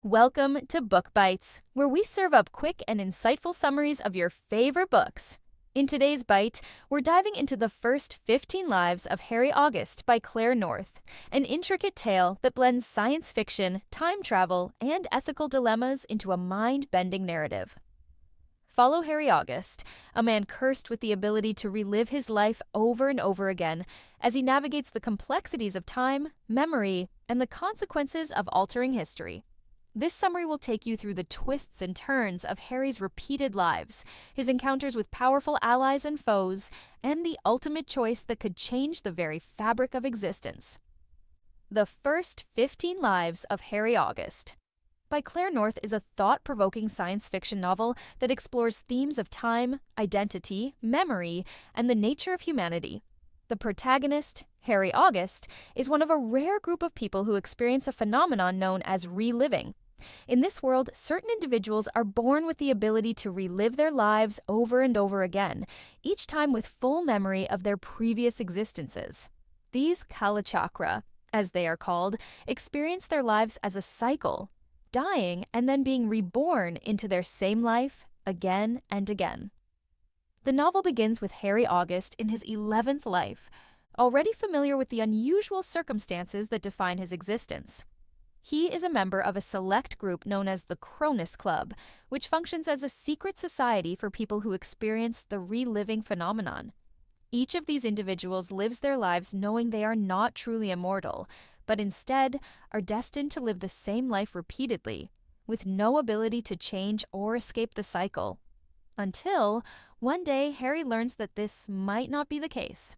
Welcome to Book Bites, where we serve up quick and insightful summaries of your favorite books. In today's bite, we're diving into the first 15 lives of Harry August by Claire North, an intricate tale that blends science fiction, time travel, and ethical dilemmas into a mind-bending narrative. Follow Harry August, a man cursed with the ability to relive his life over and over again as he navigates the complexities of time, memory, and the consequences of altering history. This summary will take you through the twists and turns of Harry's repeated lives, his encounters with powerful allies and foes, and the ultimate choice that could change the very fabric of existence. The First 15 Lives of Harry August by Claire North is a thought-provoking science fiction novel that explores themes of time, identity, memory, and the nature of humanity. The protagonist, Harry August, is one of a rare group of people who experience a phenomenon known as reliving. In this world, certain individuals are born with the ability to relive their lives over and over again, each time with full memory of their previous existences. These Kalachakra, as they are called, experience their lives as a cycle, dying and then being reborn into their same life again and again. The novel begins with Harry August in his 11th life, already familiar with the unusual circumstances that define his existence. He is a member of a select group known as the Cronus Club, which functions as a secret society for people who experience the reliving phenomenon. Each of these individuals lives their lives knowing they are not truly immortal, but instead are destined to live the same life repeatedly, with no ability to change or escape the cycle. Until, one day, Harry learns that this might not be the case.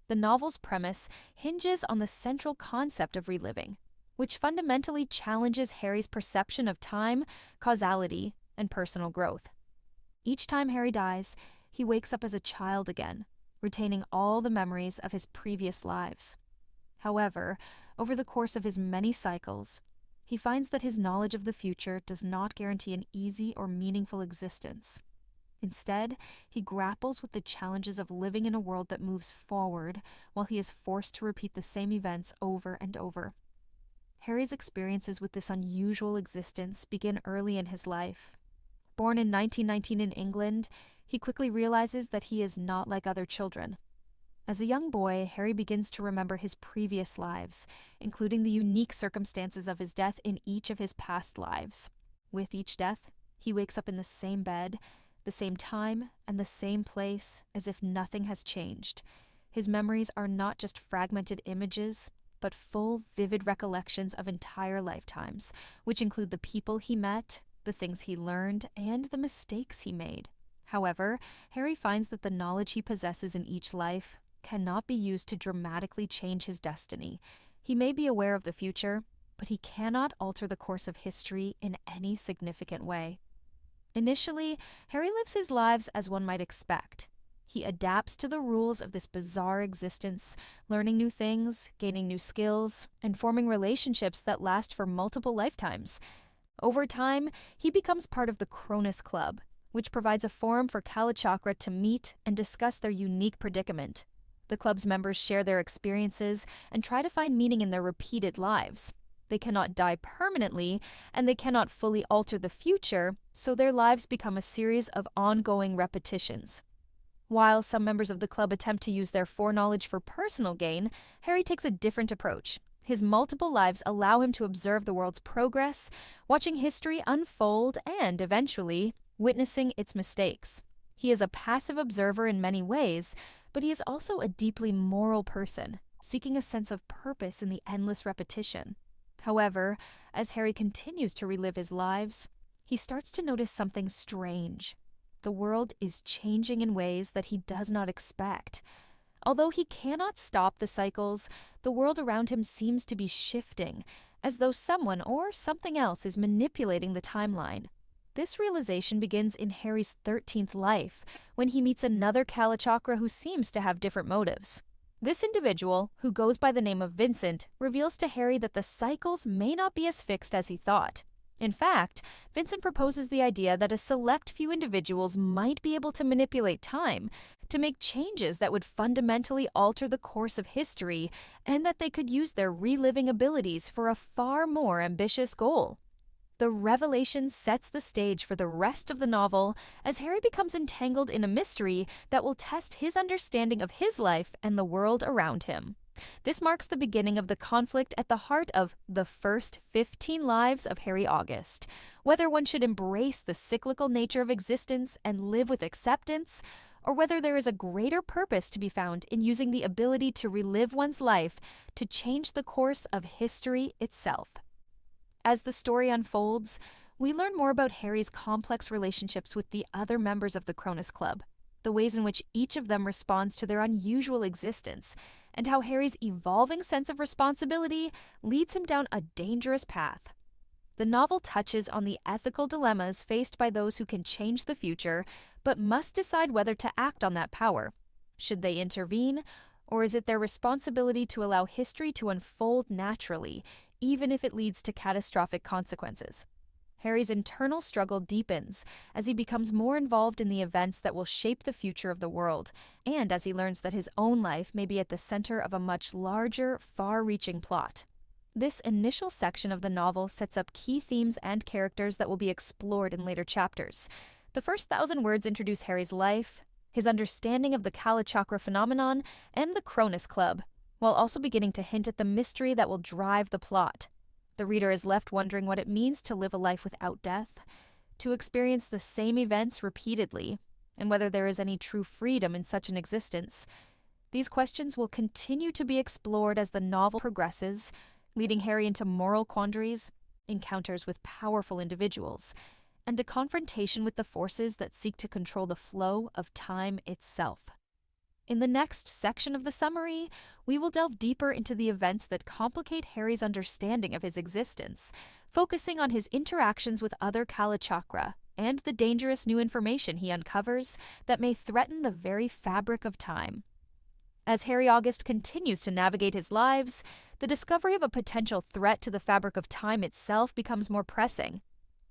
The novel's premise hinges on the central concept of reliving, which fundamentally challenges Harry's perception of time, causality, and personal growth. Each time Harry dies, he wakes up as a child again, retaining all the memories of his previous lives. However, over the course of his many cycles, he finds that his knowledge of the future does not guarantee an easy or meaningful existence. Instead, he grapples with the challenges of living in a world that moves forward while he is forced to repeat the same events over and over. Harry's experiences with this unusual existence begin early in his life. Born in 1919 in England, he quickly realizes that he is not like other children. As a young boy, Harry begins to remember his previous lives, including the unique circumstances of his death in each of his past lives. With each death, he wakes up in the same bed, the same time, and the same place, as if nothing has changed. His memories are not just fragmented images, but full, vivid recollections of entire lifetimes, which include the people he met, the things he learned, and the mistakes he made. However, Harry finds that the knowledge he possesses in each life cannot be used to dramatically change his destiny. He may be aware of the future, but he cannot alter the course of history in any significant way. Initially, Harry lives his lives as one might expect. He adapts to the rules of this bizarre existence, learning new things, gaining new skills, and forming relationships that last for multiple lifetimes. Over time, he becomes part of the Cronus Club, which provides a forum for Kalachakra to meet and discuss their unique predicament. The club's members share their experiences and try to find meaning in their repeated lives. They cannot die permanently, and they cannot fully alter the future, so their lives become a series of ongoing repetitions. While some members of the club attempt to use their foreknowledge for personal gain, Harry takes a different approach. His multiple lives allow him to observe the world's progress, watching history unfold and, eventually, witnessing its mistakes. He is a passive observer in many ways, but he is also a deeply moral person, seeking a sense of purpose in the endless repetition. However, as Harry continues to relive his lives, he starts to notice something strange. The world is changing in ways that he does not expect. Although he cannot stop the cycles, the world around him seems to be shifting, as though someone or something else is manipulating the timeline. This realization begins in Harry's 13th life, when he meets another Kalachakra who seems to have different motives. This individual, who goes by the name of Vincent, reveals to Harry that the cycles may not be as fixed as he thought. In fact, Vincent proposes the idea that a select few individuals might be able to manipulate time, to make changes that would fundamentally alter the course of history, and that they could use their reliving abilities for a far more ambitious goal. The revelation sets the stage for the rest of the novel as Harry becomes entangled in a mystery that will test his understanding of his life and the world around him. This marks the beginning of the conflict at the heart of the first 15 lives of Harry August. Whether one should embrace the cyclical nature of existence and live with acceptance, or whether there is a greater purpose to be found in using the ability to relive one's life to change the course of history itself. As the story unfolds, we learn more about Harry's complex relationships with the other members of the Cronus Club, the ways in which each of them responds to their unusual existence, and how Harry's evolving sense of responsibility leads him down a dangerous path. The novel touches on the ethical dilemmas faced by those who can change the future, but must decide whether to act on that power. Should they intervene, or is it their responsibility to allow history to unfold naturally, even if it leads to catastrophic consequences? Harry's internal struggle deepens as he becomes more involved in the events that will shape the future of the world, and as he learns that his own life may be at the center of a much larger, far-reaching plot. This initial section of the novel sets up key themes and characters that will be explored in later chapters. The first 1,000 words introduce Harry's life, his understanding of the Kalachakra phenomenon, and the Cronus Club, while also beginning to hint at the mystery that will drive the plot. The reader is left wondering what it means to live a life without death, to experience the same events repeatedly, and whether there is any true freedom in such an existence. These questions will continue to be explored as the novel progresses, leading Harry into moral quandaries, encounters with powerful individuals, and a confrontation with the forces that seek to control the flow of time itself. In the next section of the summary, we will delve deeper into the events that complicate Harry's understanding of his existence, focusing on his interactions with other Kalachakra and the dangerous new information he uncovers that may threaten the very fabric of time. As Harry August continues to navigate his lives, the discovery of a potential threat to the fabric of time itself becomes more pressing.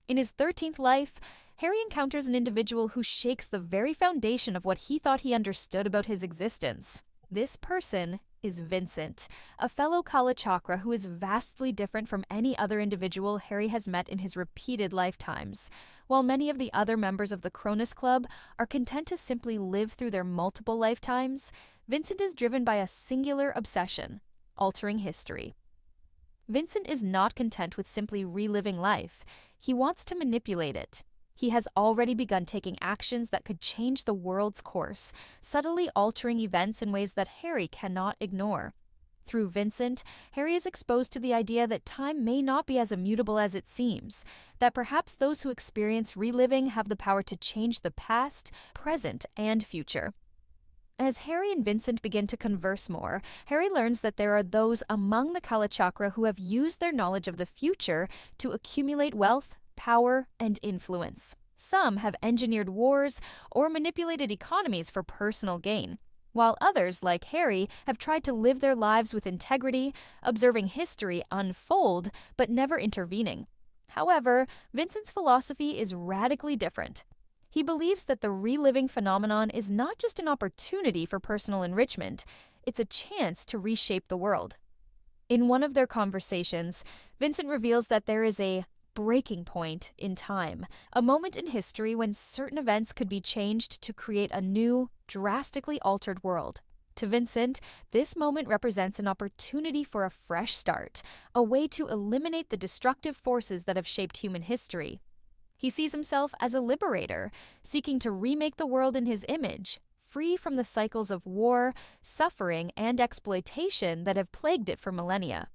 In his 13th life, Harry encounters an individual who shakes the very foundation of what he thought he understood about his existence. This person is Vincent, a fellow Kalachakra who is vastly different from any other individual Harry has met in his repeated lifetimes. While many of the other members of the Cronus Club are content to simply live through their multiple lifetimes, Vincent is driven by a singular obsession: altering history. Vincent is not content with simply reliving life. He wants to manipulate it. He has already begun taking actions that could change the world's course, subtly altering events in ways that Harry cannot ignore. Through Vincent, Harry is exposed to the idea that time may not be as immutable as it seems, that perhaps those who experience reliving have the power to change the past, present, and future. As Harry and Vincent begin to converse more, Harry learns that there are those among the Kalachakra who have used their knowledge of the future to accumulate wealth, power, and influence. Some have engineered wars or manipulated economies for personal gain, while others, like Harry, have tried to live their lives with integrity, observing history unfold but never intervening. However, Vincent's philosophy is radically different. He believes that the reliving phenomenon is not just an opportunity for personal enrichment, it's a chance to reshape the world. In one of their conversations, Vincent reveals that there is a breaking point in time, a moment in history when certain events could be changed to create a new, drastically altered world. To Vincent, this moment represents an opportunity for a fresh start, a way to eliminate the destructive forces that have shaped human history. He sees himself as a liberator, seeking to remake the world in his image, free from the cycles of war, suffering, and exploitation that have plagued it for millennia.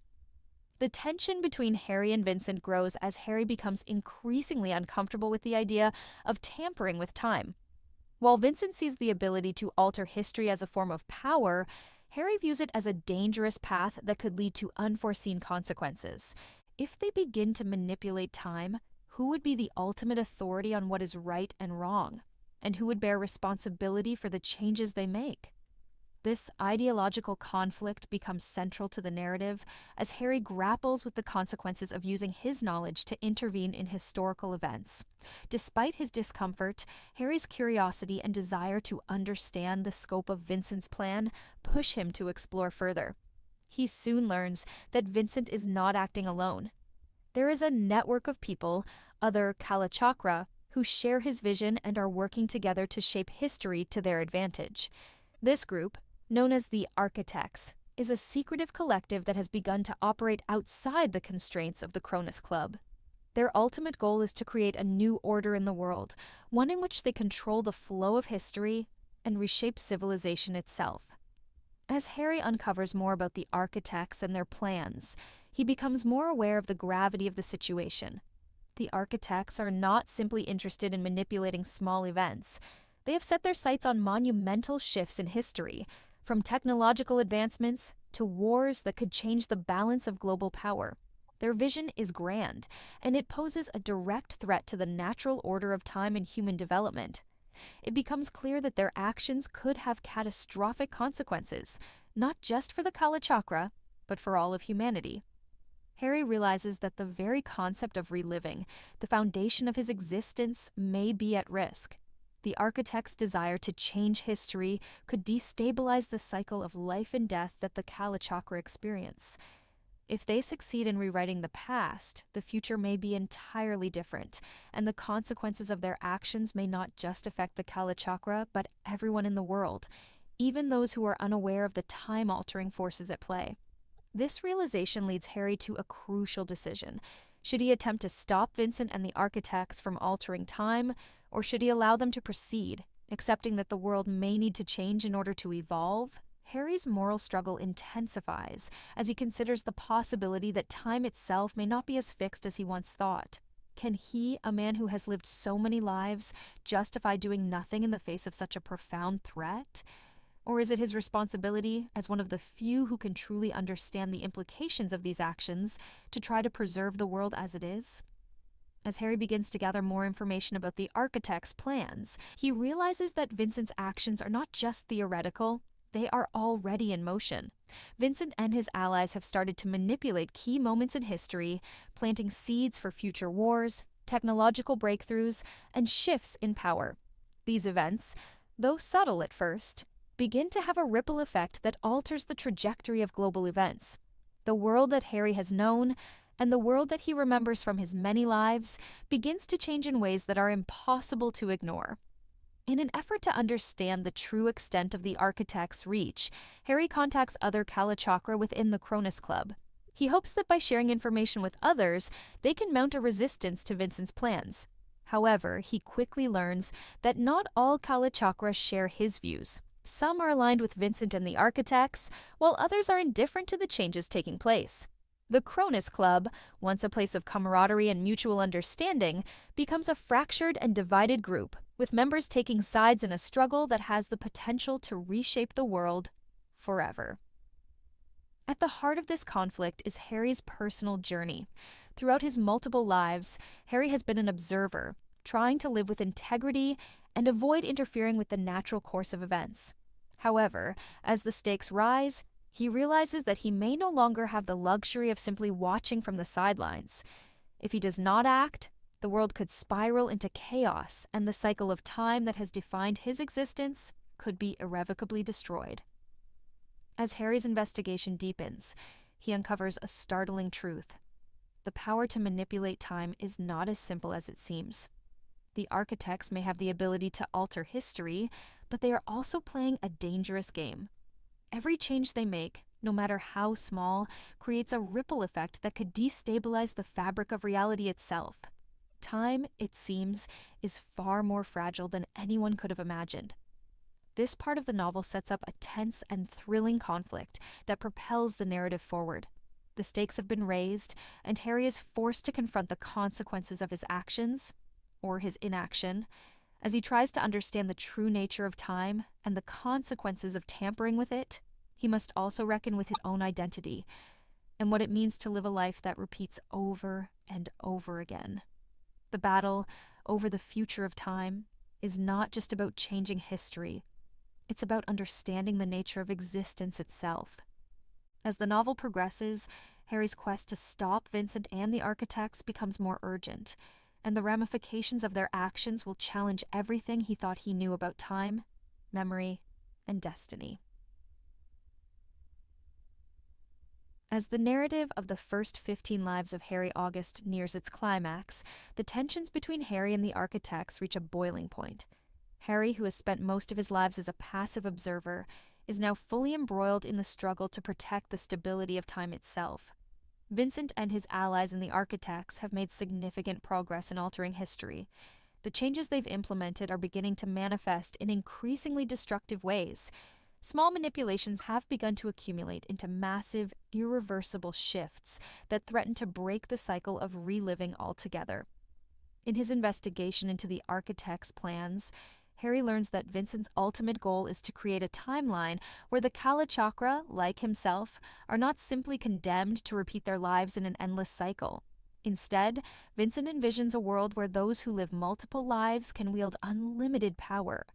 The tension between Harry and Vincent grows as Harry becomes increasingly uncomfortable with the idea of tampering with time. While Vincent sees the ability to alter history as a form of power, Harry views it as a dangerous path that could lead to unforeseen consequences. If they begin to manipulate time, who would be the ultimate authority on what is right and wrong? And who would bear responsibility for the changes they make? This ideological conflict becomes central to the narrative as Harry grapples with the consequences of using his knowledge to intervene in historical events. Despite his discomfort, Harry's curiosity and desire to understand the scope of Vincent's plan push him to explore further. He soon learns that Vincent is not acting alone. There is a network of people, other Kalachakra, who share his vision and are working together to shape history to their advantage. This group, known as the Architects, is a secretive collective that has begun to operate outside the constraints of the Cronus Club. Their ultimate goal is to create a new order in the world, one in which they control the flow of history and reshape civilization itself. As Harry uncovers more about the Architects and their plans, he becomes more aware of the gravity of the situation. The Architects are not simply interested in manipulating small events. They have set their sights on monumental shifts in history, from technological advancements to wars that could change the balance of global power. Their vision is grand, and it poses a direct threat to the natural order of time and human development. It becomes clear that their actions could have catastrophic consequences, not just for the Kalachakra, but for all of humanity. Harry realizes that the very concept of reliving, the foundation of his existence, may be at risk. The Architects' desire to change history could destabilize the cycle of life and death that the Kalachakra experience. If they succeed in rewriting the past, the future may be entirely different, and the consequences of their actions may not just affect the Kalachakra, but everyone in the world, even those who are unaware of the time-altering forces at play. This realization leads Harry to a crucial decision. Should he attempt to stop Vincent and the Architects from altering time, or should he allow them to proceed, accepting that the world may need to change in order to evolve? Harry's moral struggle intensifies as he considers the possibility that time itself may not be as fixed as he once thought. Can he, a man who has lived so many lives, justify doing nothing in the face of such a profound threat? Or is it his responsibility, as one of the few who can truly understand the implications of these actions, to try to preserve the world as it is? As Harry begins to gather more information about the Architects' plans, he realizes that Vincent's actions are not just theoretical. They are already in motion. Vincent and his allies have started to manipulate key moments in history, planting seeds for future wars, technological breakthroughs, and shifts in power. These events, though subtle at first, begin to have a ripple effect that alters the trajectory of global events. The world that Harry has known, and the world that he remembers from his many lives, begins to change in ways that are impossible to ignore. In an effort to understand the true extent of the Architects' reach, Harry contacts other Kalachakra within the Cronus Club. He hopes that by sharing information with others, they can mount a resistance to Vincent's plans. However, he quickly learns that not all Kalachakra share his views. Some are aligned with Vincent and the Architects, while others are indifferent to the changes taking place. The Cronus Club, once a place of camaraderie and mutual understanding, becomes a fractured and divided group, with members taking sides in a struggle that has the potential to reshape the world forever. At the heart of this conflict is Harry's personal journey. Throughout his multiple lives, Harry has been an observer, trying to live with integrity and avoid interfering with the natural course of events. However, as the stakes rise, he realizes that he may no longer have the luxury of simply watching from the sidelines. If he does not act, the world could spiral into chaos, and the cycle of time that has defined his existence could be irrevocably destroyed. As Harry's investigation deepens, he uncovers a startling truth. The power to manipulate time is not as simple as it seems. The Architects may have the ability to alter history, but they are also playing a dangerous game. Every change they make, no matter how small, creates a ripple effect that could destabilize the fabric of reality itself. Time, it seems, is far more fragile than anyone could have imagined. This part of the novel sets up a tense and thrilling conflict that propels the narrative forward. The stakes have been raised, and Harry is forced to confront the consequences of his actions, or his inaction, as he tries to understand the true nature of time and the consequences of tampering with it. He must also reckon with his own identity and what it means to live a life that repeats over and over again. The battle over the future of time is not just about changing history. It's about understanding the nature of existence itself. As the novel progresses, Harry's quest to stop Vincent and the Architects becomes more urgent, and the ramifications of their actions will challenge everything he thought he knew about time, memory, and destiny. As the narrative of the first 15 lives of Harry August nears its climax, the tensions between Harry and the architects reach a boiling point. Harry, who has spent most of his lives as a passive observer, is now fully embroiled in the struggle to protect the stability of time itself. Vincent and his allies in the architects have made significant progress in altering history. The changes they've implemented are beginning to manifest in increasingly destructive ways. Small manipulations have begun to accumulate into massive, irreversible shifts that threaten to break the cycle of reliving altogether. In his investigation into the architect's plans, Harry learns that Vincent's ultimate goal is to create a timeline where the Kalachakra, like himself, are not simply condemned to repeat their lives in an endless cycle. Instead, Vincent envisions a world where those who live multiple lives can wield unlimited power.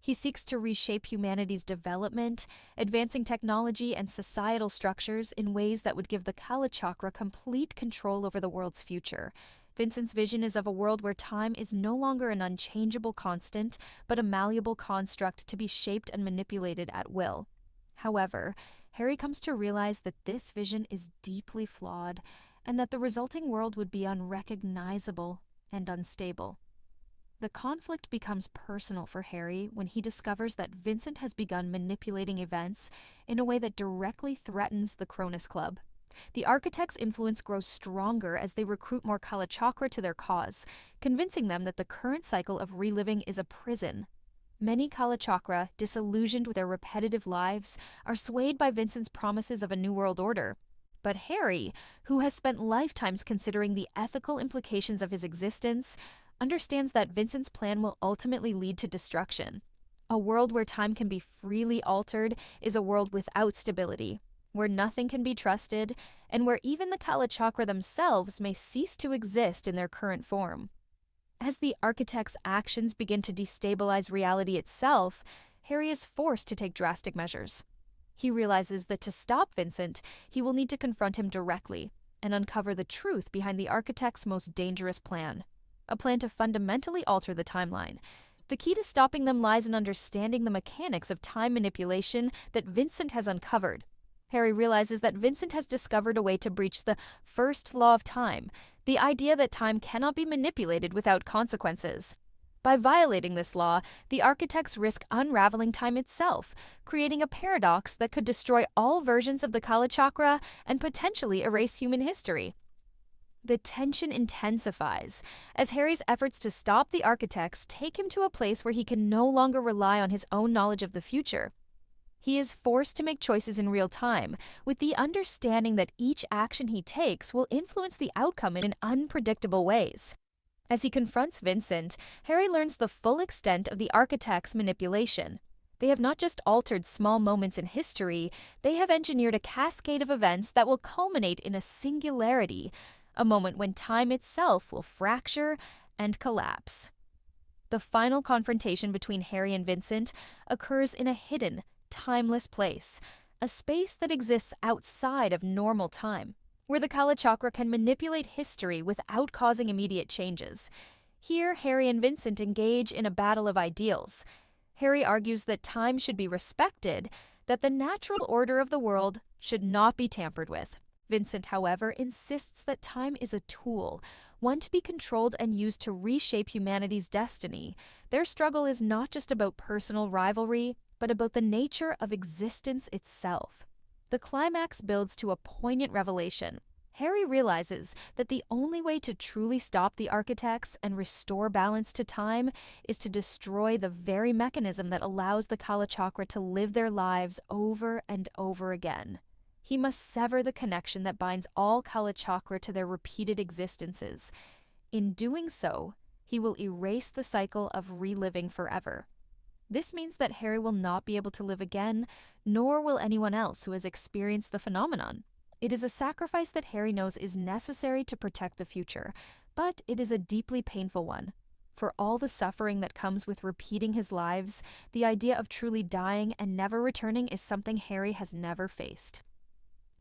He seeks to reshape humanity's development, advancing technology and societal structures in ways that would give the Kalachakra complete control over the world's future. Vincent's vision is of a world where time is no longer an unchangeable constant, but a malleable construct to be shaped and manipulated at will. However, Harry comes to realize that this vision is deeply flawed, and that the resulting world would be unrecognizable and unstable. The conflict becomes personal for Harry when he discovers that Vincent has begun manipulating events in a way that directly threatens the Cronus Club. The architects' influence grows stronger as they recruit more Kalachakra to their cause, convincing them that the current cycle of reliving is a prison. Many Kalachakra, disillusioned with their repetitive lives, are swayed by Vincent's promises of a new world order. But Harry, who has spent lifetimes considering the ethical implications of his existence, understands that Vincent's plan will ultimately lead to destruction. A world where time can be freely altered is a world without stability, where nothing can be trusted, and where even the Kalachakra themselves may cease to exist in their current form. As the architect's actions begin to destabilize reality itself, Harry is forced to take drastic measures. He realizes that to stop Vincent, he will need to confront him directly and uncover the truth behind the architect's most dangerous plan. A plan to fundamentally alter the timeline. The key to stopping them lies in understanding the mechanics of time manipulation that Vincent has uncovered. Harry realizes that Vincent has discovered a way to breach the first law of time, the idea that time cannot be manipulated without consequences. By violating this law, the architects risk unraveling time itself, creating a paradox that could destroy all versions of the Kalachakra and potentially erase human history. The tension intensifies as Harry's efforts to stop the architects take him to a place where he can no longer rely on his own knowledge of the future. He is forced to make choices in real time, with the understanding that each action he takes will influence the outcome in unpredictable ways. As he confronts Vincent, Harry learns the full extent of the architects' manipulation. They have not just altered small moments in history, they have engineered a cascade of events that will culminate in a singularity, a moment when time itself will fracture and collapse. The final confrontation between Harry and Vincent occurs in a hidden, timeless place, a space that exists outside of normal time, where the Kalachakra can manipulate history without causing immediate changes. Here, Harry and Vincent engage in a battle of ideals. Harry argues that time should be respected, that the natural order of the world should not be tampered with. Vincent, however, insists that time is a tool, one to be controlled and used to reshape humanity's destiny. Their struggle is not just about personal rivalry, but about the nature of existence itself. The climax builds to a poignant revelation. Harry realizes that the only way to truly stop the architects and restore balance to time is to destroy the very mechanism that allows the Kalachakra to live their lives over and over again. He must sever the connection that binds all Kalachakra to their repeated existences. In doing so, he will erase the cycle of reliving forever. This means that Harry will not be able to live again, nor will anyone else who has experienced the phenomenon. It is a sacrifice that Harry knows is necessary to protect the future, but it is a deeply painful one. For all the suffering that comes with repeating his lives, the idea of truly dying and never returning is something Harry has never faced.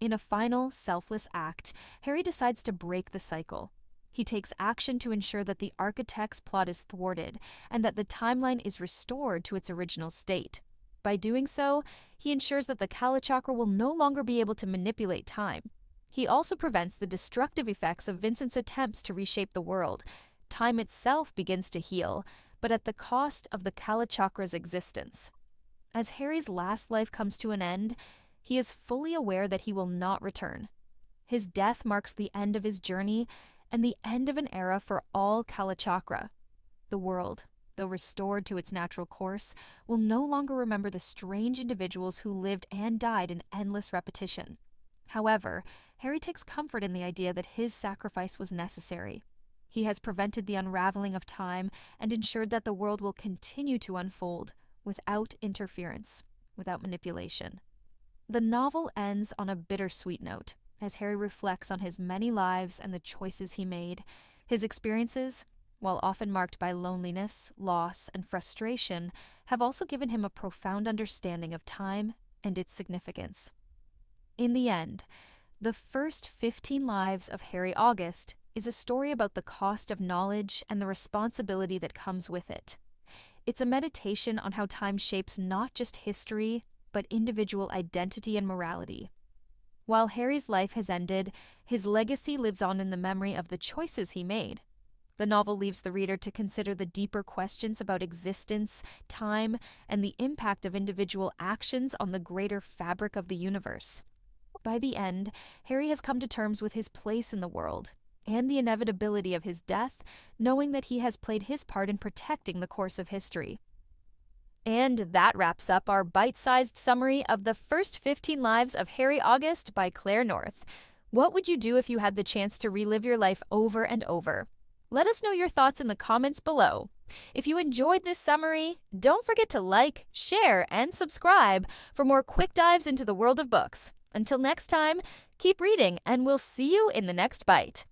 In a final, selfless act, Harry decides to break the cycle. He takes action to ensure that the architect's plot is thwarted and that the timeline is restored to its original state. By doing so, he ensures that the Kalachakra will no longer be able to manipulate time. He also prevents the destructive effects of Vincent's attempts to reshape the world. Time itself begins to heal, but at the cost of the Kalachakra's existence. As Harry's last life comes to an end, he is fully aware that he will not return. His death marks the end of his journey and the end of an era for all Kalachakra. The world, though restored to its natural course, will no longer remember the strange individuals who lived and died in endless repetition. However, Harry takes comfort in the idea that his sacrifice was necessary. He has prevented the unraveling of time and ensured that the world will continue to unfold without interference, without manipulation. The novel ends on a bittersweet note, as Harry reflects on his many lives and the choices he made. His experiences, while often marked by loneliness, loss, and frustration, have also given him a profound understanding of time and its significance. In the end, the first 15 lives of Harry August is a story about the cost of knowledge and the responsibility that comes with it. It's a meditation on how time shapes not just history, but individual identity and morality. While Harry's life has ended, his legacy lives on in the memory of the choices he made. The novel leaves the reader to consider the deeper questions about existence, time, and the impact of individual actions on the greater fabric of the universe. By the end, Harry has come to terms with his place in the world and the inevitability of his death, knowing that he has played his part in protecting the course of history. And that wraps up our bite-sized summary of the first 15 lives of Harry August by Claire North. What would you do if you had the chance to relive your life over and over? Let us know your thoughts in the comments below. If you enjoyed this summary, don't forget to like, share, and subscribe for more quick dives into the world of books. Until next time, keep reading, and we'll see you in the next bite.